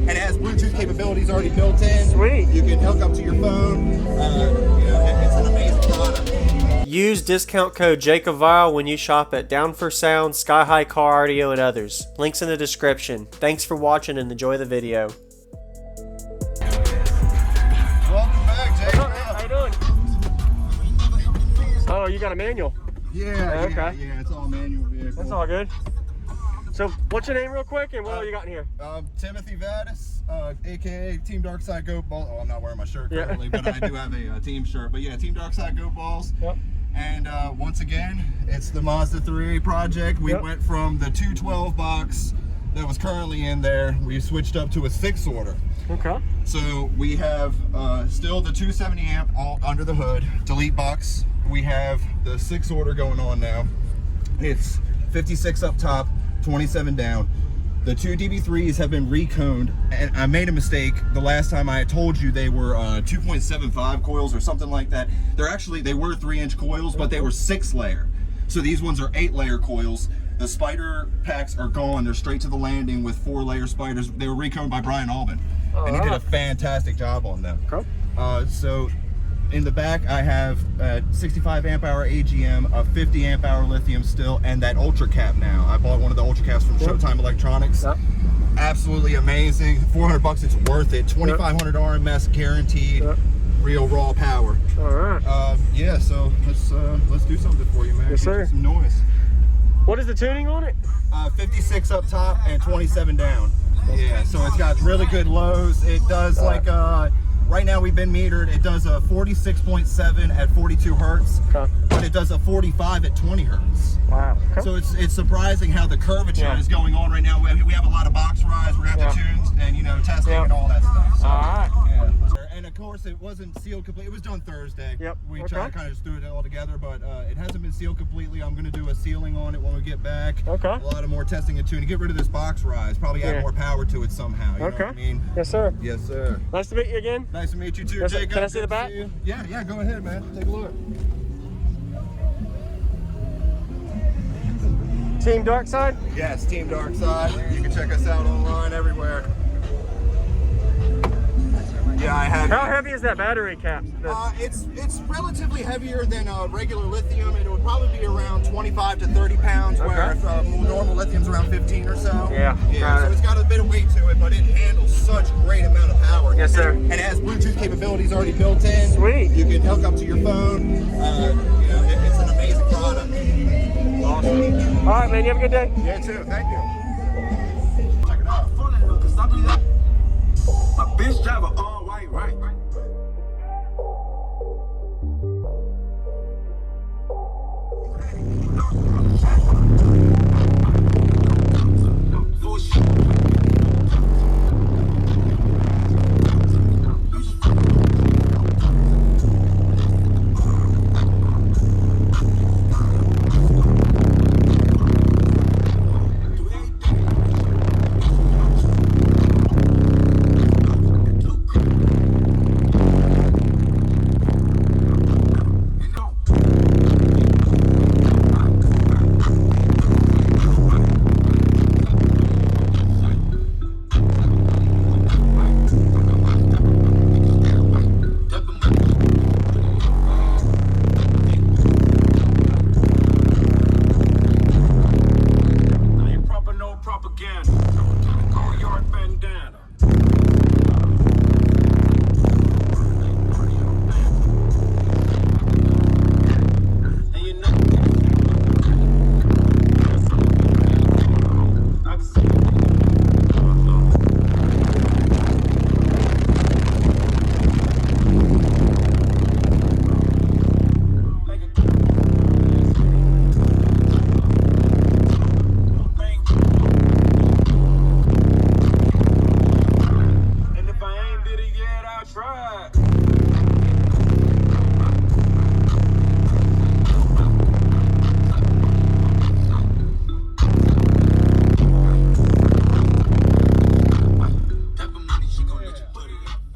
and it has Bluetooth capabilities already built in. Sweet. You can hook up to your phone. It's an amazing product. Use discount code JACOBVILE when you shop at Down for Sound, Sky High Car Audio, and others. Links in the description. Thanks for watching and enjoy the video. Welcome back, Jake. How you doing? Oh, you got a manual? Yeah, okay. Yeah, it's all manual vehicle. That's all good. So, what's your name real quick, and what all you got in here? Timothy Vaddis, aka Team Darkside Goat Balls. Oh, I'm not wearing my shirt currently, but I do have a team shirt. But yeah, Team Darkside Goat Balls. Yep. And once again, it's the Mazda 3 project. We went from the 212 box that was currently in there. We switched up to a 6-order. Okay. So we have still the 270 amp all under the hood, delete box. We have the 6-order going on now. It's 56 up top, 27 down. The two DB3s have been reconed, and I made a mistake the last time. I had told you they were 2.75 coils or something like that. They were 3-inch coils, but they were 6-layer. So these ones are 8-layer coils. The spider packs are gone. They're straight to the landing with 4-layer spiders. They were reconed by Brian Albin, and he did a fantastic job on them. Cool. So in the back, I have a 65 amp hour AGM, a 50 amp hour lithium still, and that ultra cap now. I bought one of the ultra caps from Showtime Electronics. Yep. Absolutely amazing. 400 bucks, it's worth it. 2,500 RMS guaranteed. Yep. Real raw power. All right. Yeah, so let's do something for you, man. Yes, sir. Some noise. What is the tuning on it? 56 up top and 27 down. Yeah, so it's got really good lows. It does right now we've been metered. It does a 46.7 at 42 hertz, but it does a 45 at 20 hertz. Wow. Okay. So it's surprising how the curvature is going on right now. We have a lot of box rides. We're gonna have the tunes and testing and all that stuff. So, all right. Yeah. And of course, it wasn't sealed completely. It was done Thursday. Yep. We kind of just threw it all together, but it hasn't been sealed completely. I'm gonna do a sealing on it when we get back. Okay. A lot of more testing and tuning. Get rid of this box rise. Probably add more power to it somehow. You know what I mean? Yes, sir. Yes, sir. Nice to meet you again. Nice to meet you too, yes, Jacob. Can I see the back? Yeah, go ahead, man. Take a look. Team Darkside? Yes, Team Darkside. You can check us out online everywhere. Yeah, I have. How heavy is that battery cap? It's relatively heavier than regular lithium. It would probably be around 25 to 30 pounds, where normal lithium's around 15 or so. Yeah. So it's got a bit of weight to it, but it handles such a great amount of power. Yes, sir. And it has Bluetooth capabilities already built in. Sweet. You can hook up to your phone. It's an amazing product. Awesome. All right, man. You have a good day. Yeah, too. Thank you. Check it out. My bitch drive an all white, right?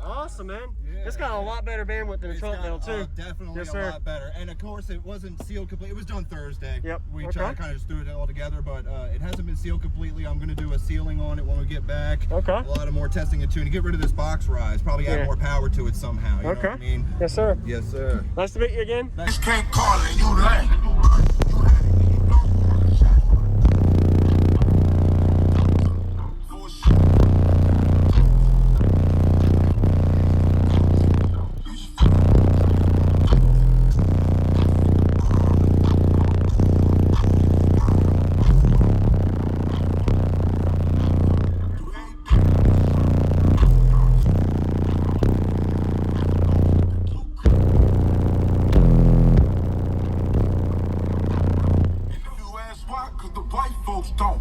Awesome, man. Yeah. It's got a lot better bandwidth than a trunk pedal too. Definitely Yes, a sir. lot better. And of course, it wasn't sealed completely. It was done Thursday. Yep. We Okay. kind of just threw it all together, but it hasn't been sealed completely. I'm going to do a sealing on it when we get back. Okay. A lot of more testing and tuning. Get rid of this box rise. Probably add Yeah. more power to it somehow. You know Okay. what I mean? Yes, sir. Yes, sir. Nice to meet you again. This can't call it, you lame. Cause the white folks don't.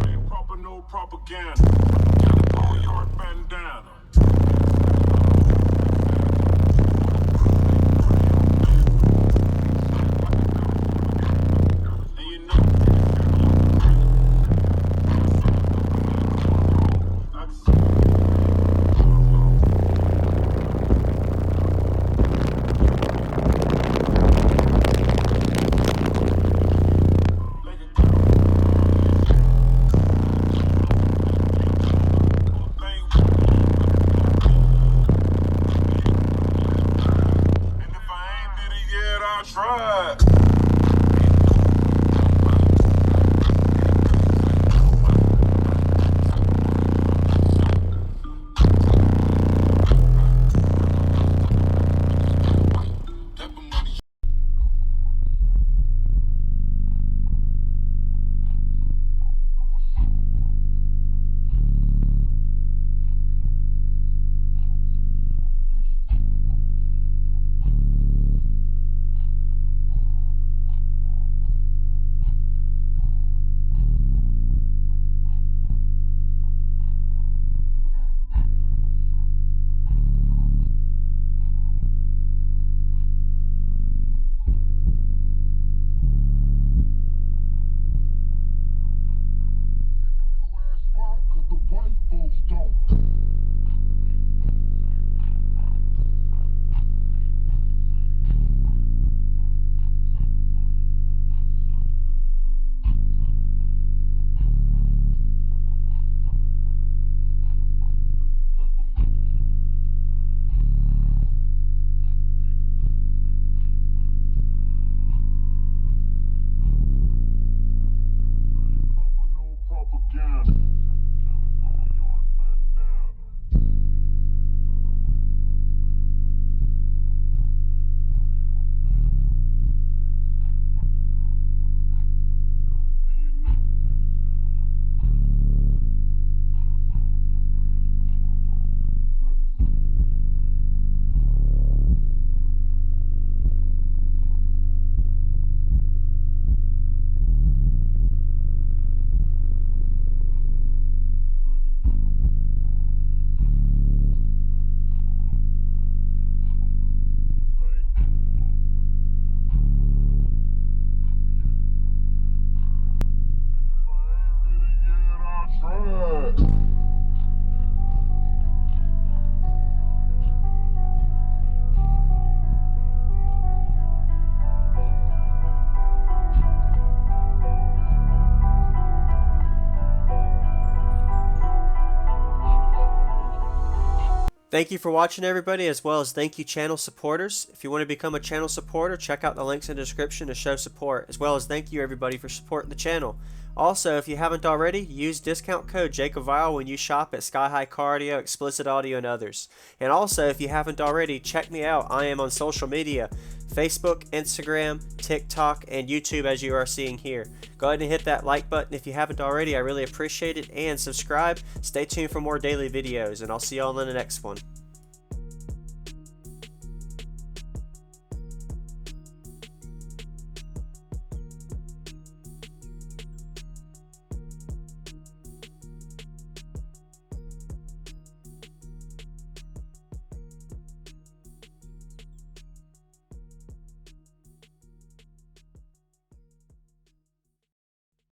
Ain't proper, no propaganda. Got a backyard bandana. Tried. Thank you for watching, everybody, as well as thank you channel supporters. If you want to become a channel supporter, check out the links in the description to show support, as well as thank you everybody for supporting the channel. Also, if you haven't already, use discount code JACOBVILE when you shop at Sky High Car Audio, Explicit Audio, and others. And also, if you haven't already, check me out. I am on social media, Facebook, Instagram, TikTok, and YouTube, as you are seeing here. Go ahead and hit that like button if you haven't already. I really appreciate it. And subscribe. Stay tuned for more daily videos, and I'll see y'all in the next one.